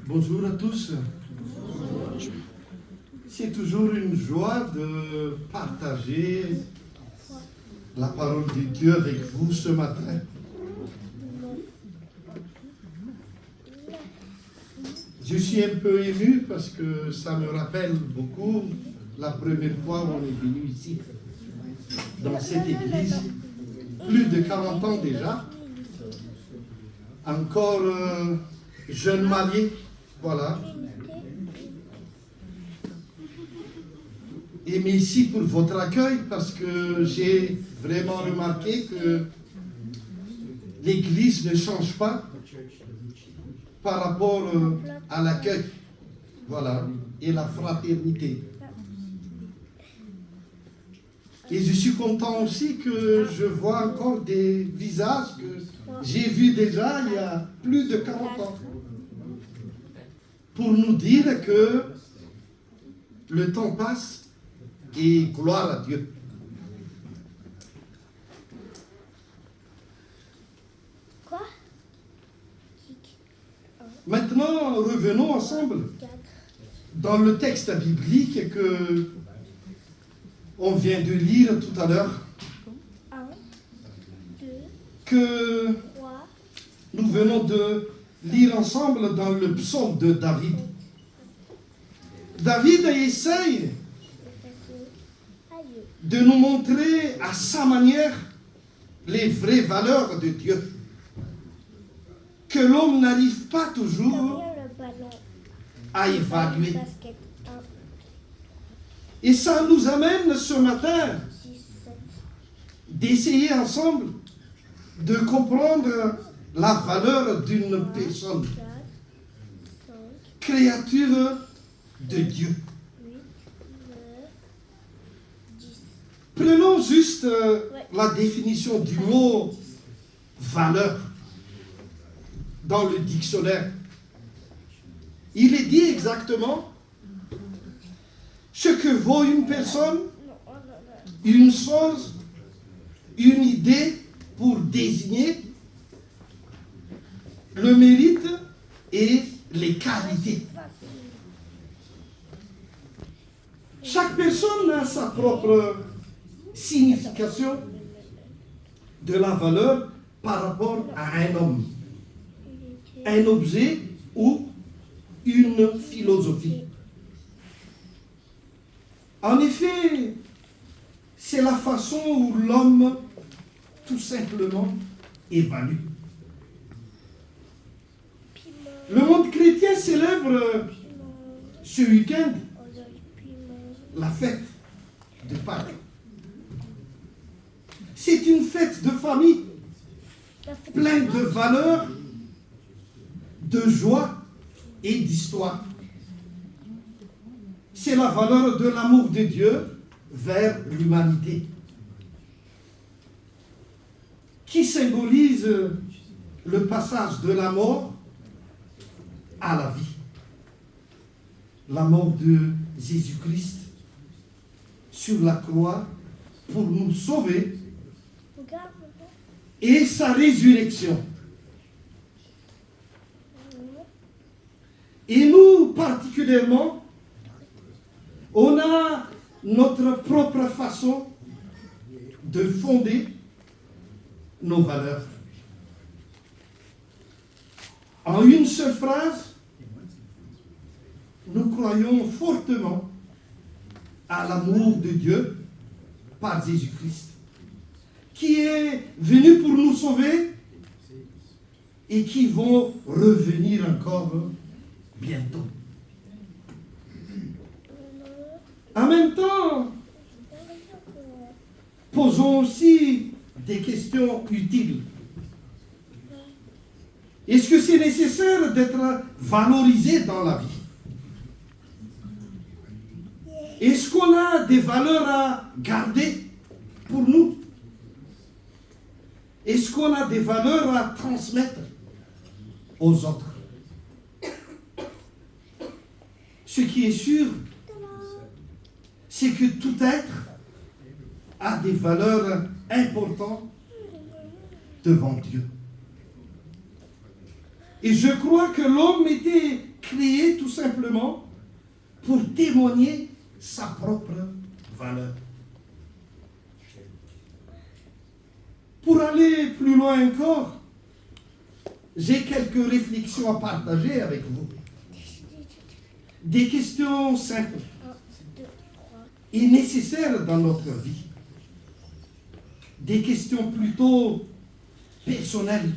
Bonjour à tous. C'est toujours une joie de partager la parole de Dieu avec vous ce matin. Je suis un peu ému parce que ça me rappelle beaucoup la première fois où on est venu ici, dans cette église, plus de 40 ans déjà, encore jeune marié, voilà. Et merci pour votre accueil parce que j'ai vraiment remarqué que l'église ne change pas par rapport à l'accueil, voilà, et la fraternité. Et je suis content aussi que je vois encore des visages que j'ai vus déjà il y a plus de 40 ans. Pour nous dire que le temps passe et gloire à Dieu. Maintenant, revenons ensemble dans le texte biblique que on vient de lire tout à l'heure, que nous venons de lire ensemble dans le psaume de David. David essaye de nous montrer à sa manière les vraies valeurs de Dieu, que l'homme n'arrive pas toujours à évaluer. Et ça nous amène ce matin d'essayer ensemble de comprendre la valeur d'une personne, créature de Dieu. Prenons juste la définition du mot valeur dans le dictionnaire. Il est dit exactement ce que vaut une personne, une chose, une idée pour désigner le mérite et les qualités. Chaque personne a sa propre signification de la valeur par rapport à un homme, un objet ou une philosophie. En effet, c'est la façon où l'homme tout simplement évalue. Le monde chrétien célèbre ce week-end la fête de Pâques. C'est une fête de famille, pleine de valeurs, de joie et d'histoire. C'est la valeur de l'amour de Dieu vers l'humanité, qui symbolise le passage de la mort à la vie. La mort de Jésus-Christ sur la croix pour nous sauver et sa résurrection. Et nous, particulièrement, on a notre propre façon de fonder nos valeurs. En une seule phrase, nous croyons fortement à l'amour de Dieu par Jésus-Christ, qui est venu pour nous sauver et qui vont revenir encore bientôt. En même temps, posons aussi des questions utiles. Est-ce que c'est nécessaire d'être valorisé dans la vie? Est-ce qu'on a des valeurs à garder pour nous? Est-ce qu'on a des valeurs à transmettre aux autres? Ce qui est sûr, c'est que tout être a des valeurs importantes devant Dieu. Et je crois que l'homme était créé tout simplement pour témoigner sa propre valeur. Pour aller plus loin encore, j'ai quelques réflexions à partager avec vous. Des questions simples et nécessaires dans notre vie. Des questions plutôt personnelles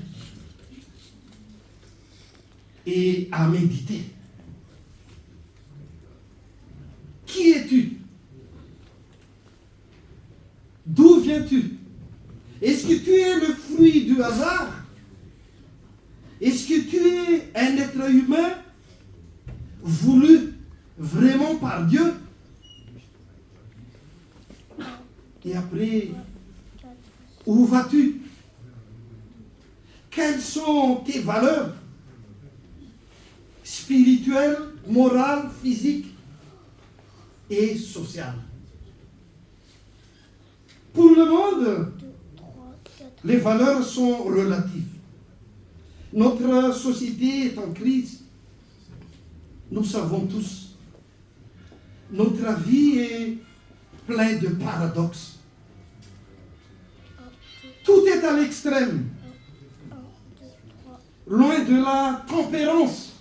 et à méditer. Qui es-tu? D'où viens-tu? Est-ce que tu es le fruit du hasard? Est-ce que tu es un être humain voulu vraiment par Dieu? Et après, où vas-tu? Quelles sont tes valeurs spirituelles, morales, physiques et sociales? Pour le monde, les valeurs sont relatives. Notre société est en crise. Nous savons tous. Notre vie est pleine de paradoxes. Tout est à l'extrême. Loin de la tempérance,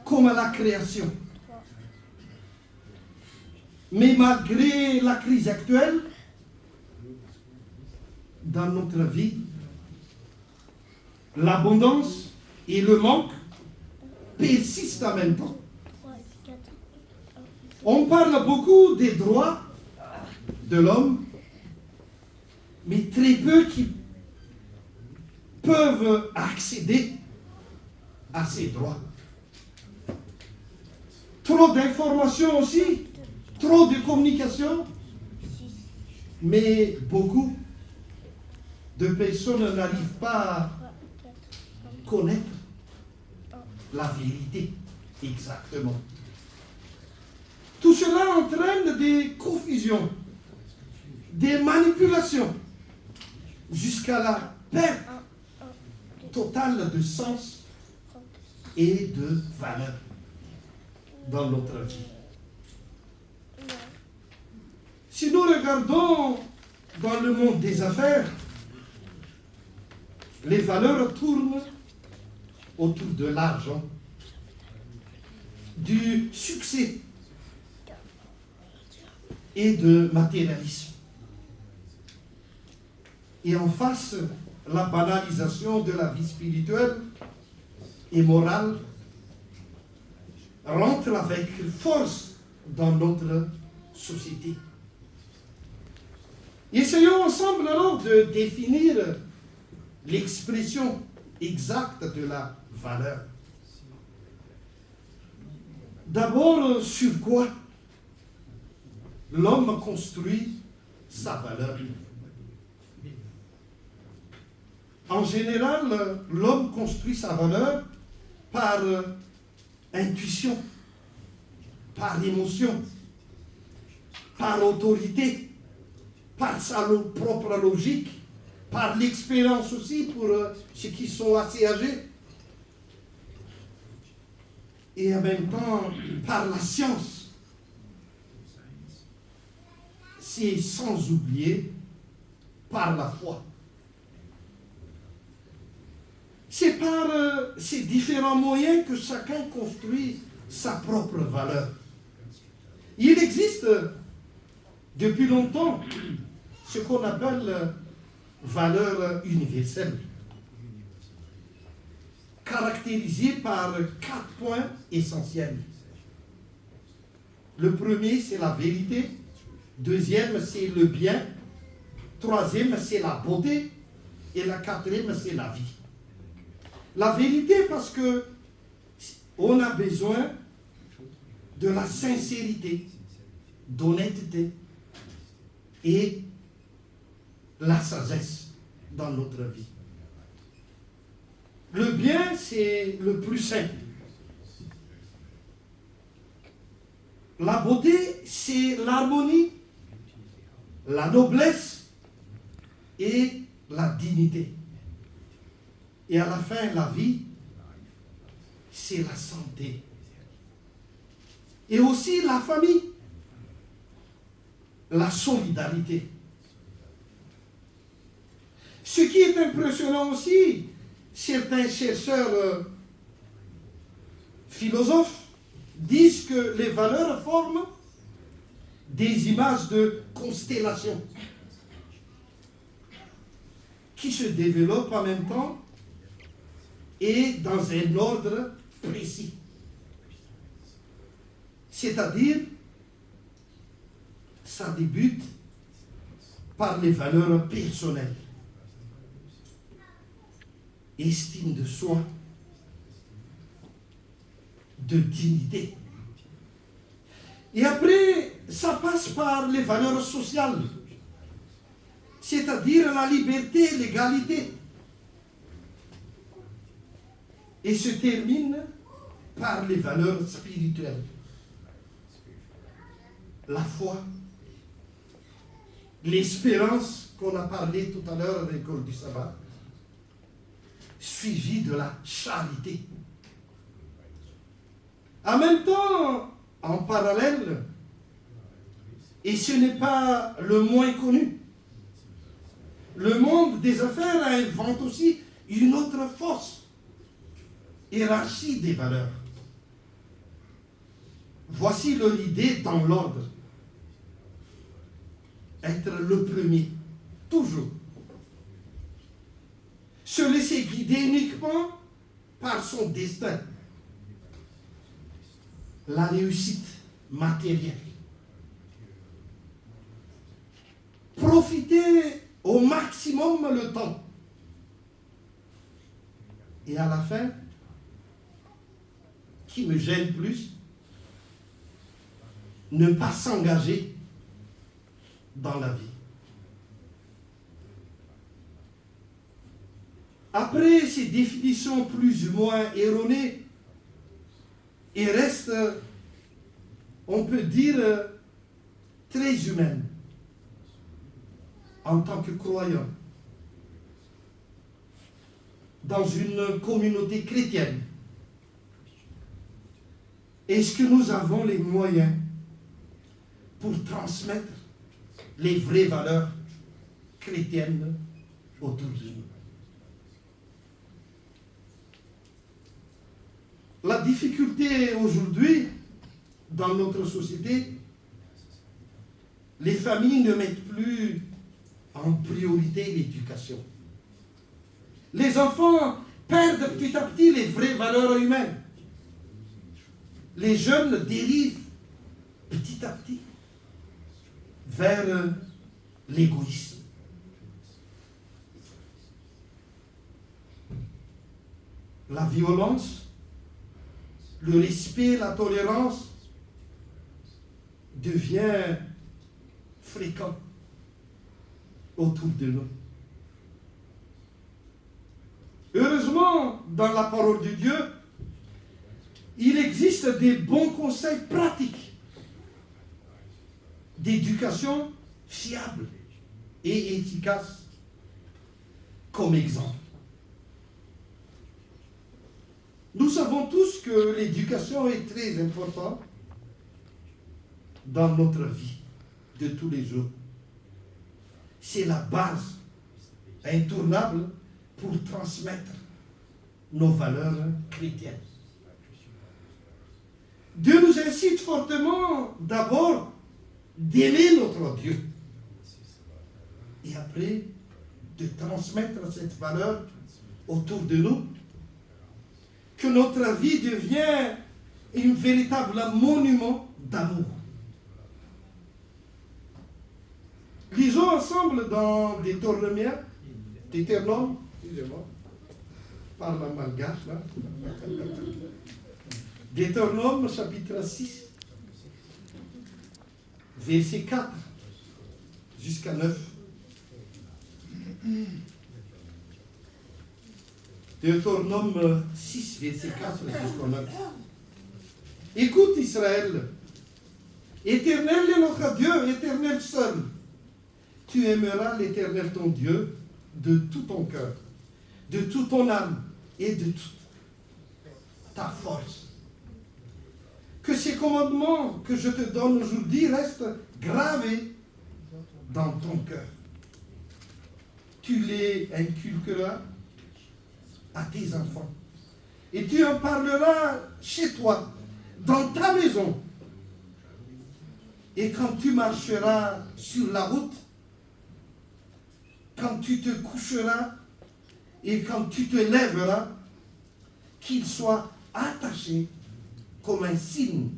comme à la création. Mais malgré la crise actuelle, dans notre vie, l'abondance et le manque persistent en même temps. On parle beaucoup des droits de l'homme, mais très peu qui peuvent accéder à ces droits. Trop d'informations aussi, trop de communication, mais beaucoup de personnes n'arrivent pas à connaître la vérité exactement. Tout cela entraîne des confusions, des manipulations, jusqu'à la perte totale de sens et de valeur dans notre vie. Si nous regardons dans le monde des affaires, les valeurs tournent autour de l'argent, du succès et de matérialisme. Et en face, la banalisation de la vie spirituelle et morale rentre avec force dans notre société. Essayons ensemble alors de définir l'expression exacte de la valeur. D'abord, sur quoi l'homme construit sa valeur? En général, l'homme construit sa valeur par intuition, par émotion, par autorité, par sa propre logique, par l'expérience aussi pour ceux qui sont assez âgés, et en même temps par la science. C'est sans oublier par la foi. C'est par ces différents moyens que chacun construit sa propre valeur. Il existe depuis longtemps ce qu'on appelle valeur universelle, caractérisée par 4 points essentiels. Le premier, c'est la vérité. Deuxième, c'est le bien. Troisième, c'est la beauté. Et la quatrième, c'est la vie. La vérité, parce que on a besoin de la sincérité, d'honnêteté et la sagesse dans notre vie. Le bien, c'est le plus simple. La beauté, c'est l'harmonie, la noblesse et la dignité. Et à la fin, la vie, c'est la santé. Et aussi la famille, la solidarité. Ce qui est impressionnant aussi, certains chercheurs philosophes disent que les valeurs forment des images de constellations qui se développent en même temps et dans un ordre précis. C'est-à-dire, ça débute par les valeurs personnelles. Estime de soi, de dignité. Et après, ça passe par les valeurs sociales, c'est-à-dire la liberté, l'égalité. Et se termine par les valeurs spirituelles. La foi, l'espérance qu'on a parlé tout à l'heure à l'école du sabbat, suivi de la charité. En même temps, en parallèle, et ce n'est pas le moins connu, le monde des affaires invente aussi une autre force, hiérarchie des valeurs. Voici leur idée dans l'ordre. Être le premier, toujours. Se laisser guider uniquement par son destin. La réussite matérielle. Profiter au maximum le temps. Et à la fin, qui me gêne plus, ne pas s'engager dans la vie. Après ces définitions plus ou moins erronées, il reste, on peut dire, très humaine en tant que croyant dans une communauté chrétienne. Est-ce que nous avons les moyens pour transmettre les vraies valeurs chrétiennes autour de nous? La difficulté aujourd'hui, dans notre société, les familles ne mettent plus en priorité l'éducation. Les enfants perdent petit à petit les vraies valeurs humaines. Les jeunes dérivent petit à petit vers l'égoïsme. La violence, le respect, la tolérance devient fréquent autour de nous. Heureusement, dans la parole de Dieu, il existe des bons conseils pratiques d'éducation fiables et efficaces comme exemple. Nous savons tous que l'éducation est très importante dans notre vie de tous les jours. C'est la base intournable pour transmettre nos valeurs chrétiennes. Dieu nous incite fortement d'abord d'aimer notre Dieu et après de transmettre cette valeur autour de nous, que notre vie devienne un véritable monument d'amour. Lisons ensemble dans Deutéronome, excusez-moi, parle en malgache là. Deutéronome chapitre 6, verset 4 jusqu'à 9. Deutéronome 6, verset 4 jusqu'à 9. Écoute Israël, Éternel est notre Dieu, Éternel seul. Tu aimeras l'Éternel ton Dieu de tout ton cœur, de toute ton âme et de toute ta force. Que ces commandements que je te donne aujourd'hui restent gravés dans ton cœur. Tu les inculqueras à tes enfants. Et tu en parleras chez toi, dans ta maison. Et quand tu marcheras sur la route, quand tu te coucheras et quand tu te lèveras, qu'ils soient attachés comme un signe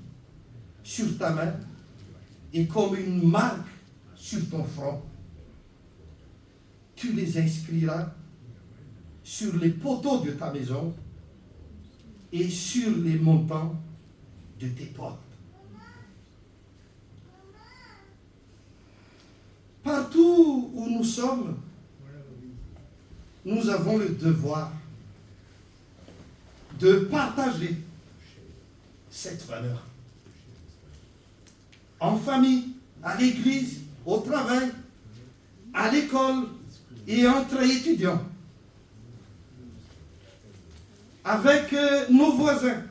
sur ta main et comme une marque sur ton front. Tu les inscriras sur les poteaux de ta maison et sur les montants de tes portes. Partout où nous sommes, nous avons le devoir de partager cette valeur. En famille, à l'église, au travail, à l'école et entre étudiants. Avec nos voisins,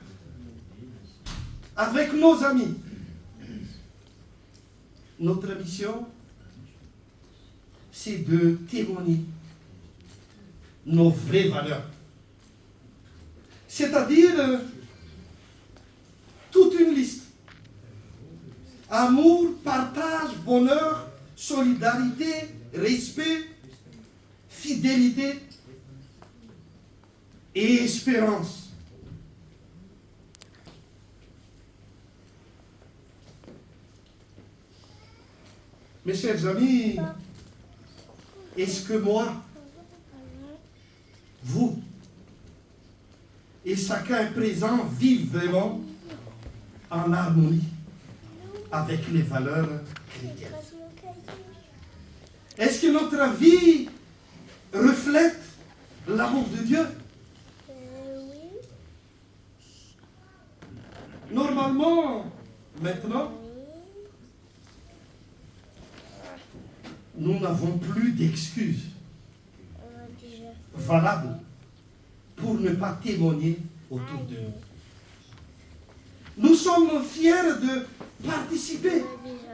avec nos amis. Notre mission, c'est de témoigner nos vraies valeurs. C'est-à-dire toute une liste. Amour, partage, bonheur, solidarité, respect, fidélité et espérance. Mes chers amis, est-ce que moi, vous et chacun présent vivent vraiment en harmonie avec les valeurs chrétiennes? Est-ce que notre vie reflète l'amour de Dieu? Normalement, maintenant, nous n'avons plus d'excuses valables pour ne pas témoigner autour de nous. Nous sommes fiers de participer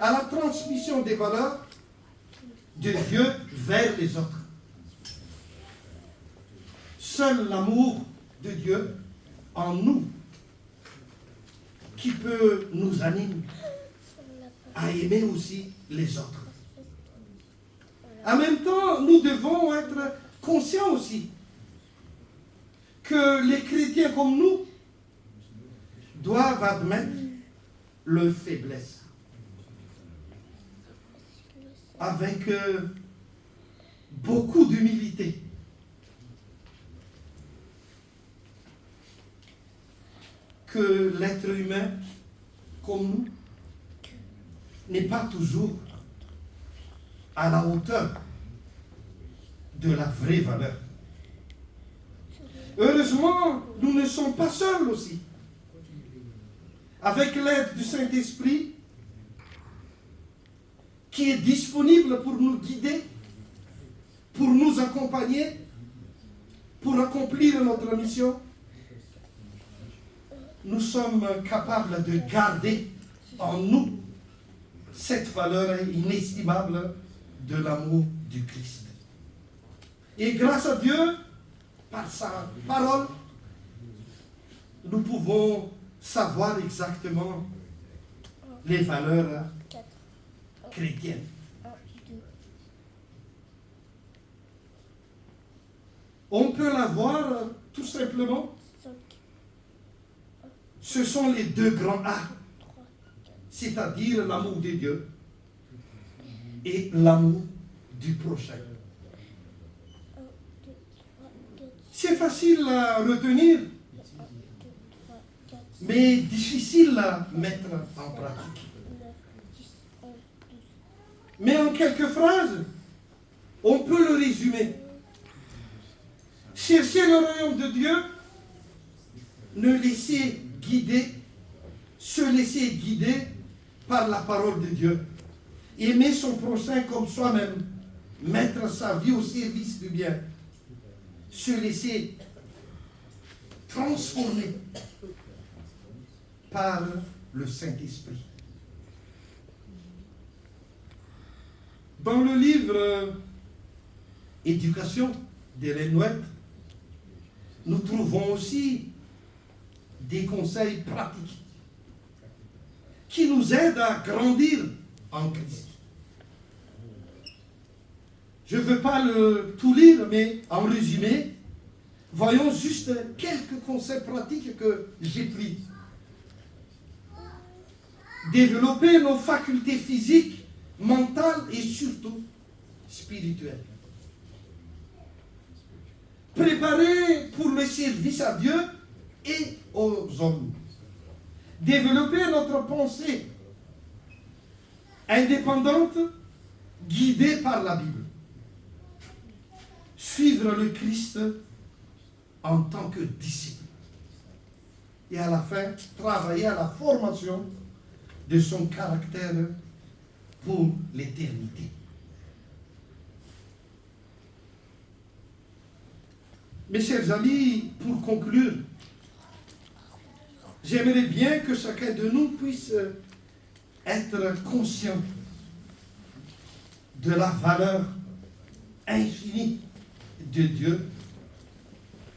à la transmission des valeurs de Dieu vers les autres. Seul l'amour de Dieu en nous qui peut nous animer à aimer aussi les autres. En même temps, nous devons être conscients aussi que les chrétiens comme nous doivent admettre leur faiblesse avec beaucoup d'humilité. Que l'être humain comme nous n'est pas toujours à la hauteur de la vraie valeur. Heureusement, nous ne sommes pas seuls aussi. Avec l'aide du Saint-Esprit, qui est disponible pour nous guider, pour nous accompagner, pour accomplir notre mission, nous sommes capables de garder en nous cette valeur inestimable de l'amour du Christ. Et grâce à Dieu, par sa parole, nous pouvons savoir exactement les valeurs chrétiennes. On peut la voir tout simplement. Ce sont les deux grands A, c'est-à-dire l'amour de Dieu et l'amour du prochain. C'est facile à retenir, mais difficile à mettre en pratique. Mais en quelques phrases, on peut le résumer. Chercher le royaume de Dieu, se laisser guider par la parole de Dieu. Aimer son prochain comme soi-même, mettre sa vie au service du bien. Se laisser transformés par le Saint-Esprit. Dans le livre Éducation d'Ellen White, nous trouvons aussi des conseils pratiques qui nous aident à grandir en Christ. Je ne veux pas tout lire, mais en résumé, voyons juste quelques conseils pratiques que j'ai pris. Développer nos facultés physiques, mentales et surtout spirituelles. Préparer pour le service à Dieu et aux hommes. Développer notre pensée indépendante, guidée par la Bible. Suivre le Christ en tant que disciple. Et à la fin, travailler à la formation de son caractère pour l'éternité. Mes chers amis, pour conclure, j'aimerais bien que chacun de nous puisse être conscient de la valeur infinie de Dieu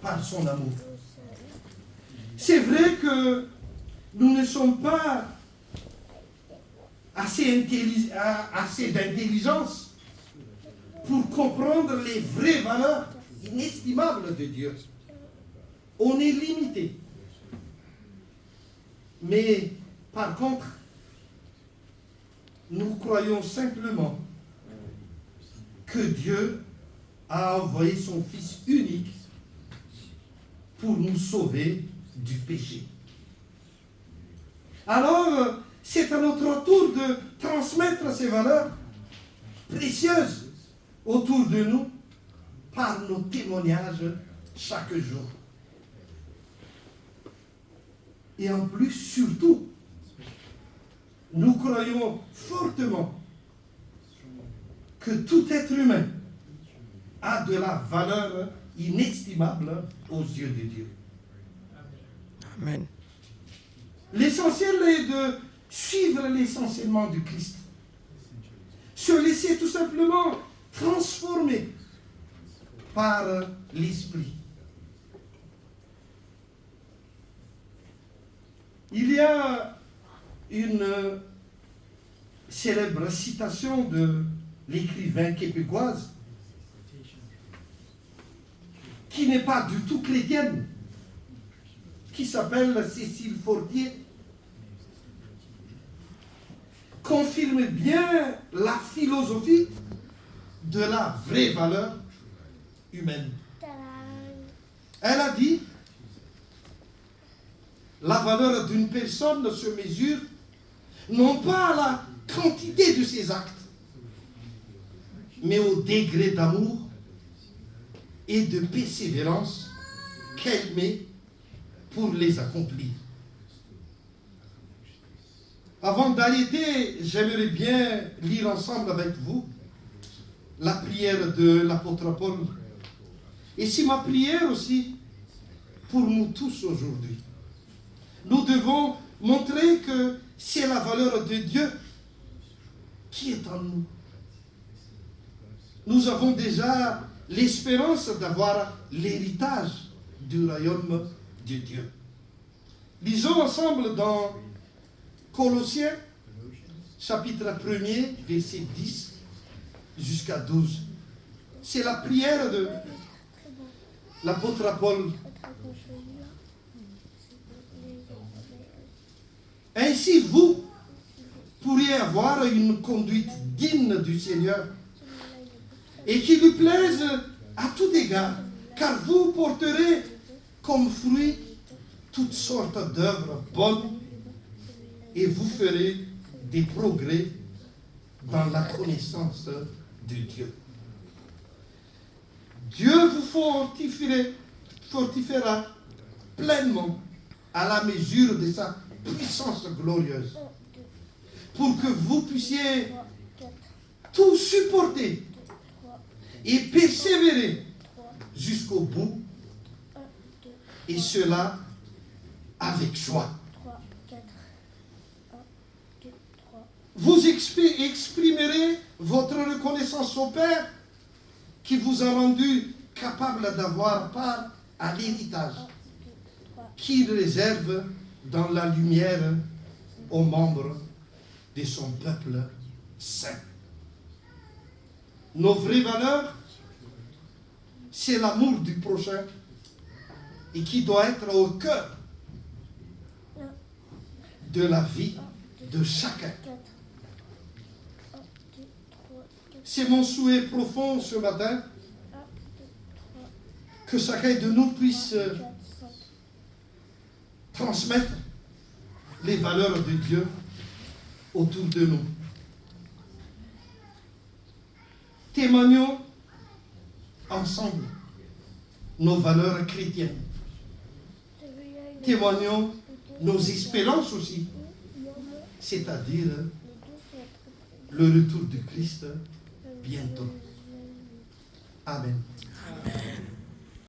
par son amour. C'est vrai que nous ne sommes pas assez d'intelligence pour comprendre les vraies valeurs inestimables de Dieu. On est limité. Mais par contre, nous croyons simplement que Dieu a envoyé son Fils unique pour nous sauver du péché. Alors, c'est à notre tour de transmettre ces valeurs précieuses autour de nous par nos témoignages chaque jour. Et en plus, surtout, nous croyons fortement que tout être humain a de la valeur inestimable aux yeux de Dieu. Amen. L'essentiel est de suivre les enseignements du Christ. Se laisser tout simplement transformer par l'Esprit. Il y a une célèbre citation de l'écrivain québécoise qui n'est pas du tout chrétienne, qui s'appelle Cécile Fortier, confirme bien la philosophie de la vraie valeur humaine. Elle a dit: la valeur d'une personne se mesure non pas à la quantité de ses actes, mais au degré d'amour et de persévérance qu'elle met pour les accomplir. Avant d'arrêter, j'aimerais bien lire ensemble avec vous la prière de l'apôtre Paul. Et c'est ma prière aussi pour nous tous aujourd'hui. Nous devons montrer que c'est la valeur de Dieu qui est en nous. Nous avons déjà l'espérance d'avoir l'héritage du royaume de Dieu. Lisons ensemble dans Colossiens, chapitre 1er, verset 10 jusqu'à 12. C'est la prière de l'apôtre Paul. Ainsi, vous pourriez avoir une conduite digne du Seigneur et qui lui plaise à tout égard, car vous porterez comme fruit toutes sortes d'œuvres bonnes et vous ferez des progrès dans la connaissance de Dieu. Dieu vous fortifiera pleinement à la mesure de sa puissance glorieuse, pour que vous puissiez tout supporter et persévérer jusqu'au bout, Et cela avec joie. 3, 4, 1, 2, 3. Vous exprimerez votre reconnaissance au Père qui vous a rendu capable d'avoir part à l'héritage qu'il réserve dans la lumière aux membres de son peuple saint. Nos vraies valeurs, c'est l'amour du prochain et qui doit être au cœur de la vie de chacun. 4, 1, 2, 3, 4. C'est mon souhait profond ce matin 1, 2, 3, que chacun de nous puisse 4, 5. transmettre les valeurs de Dieu autour de nous. Témoignons ensemble nos valeurs chrétiennes. Témoignons nos espérances aussi, c'est-à-dire le retour du Christ bientôt. Amen.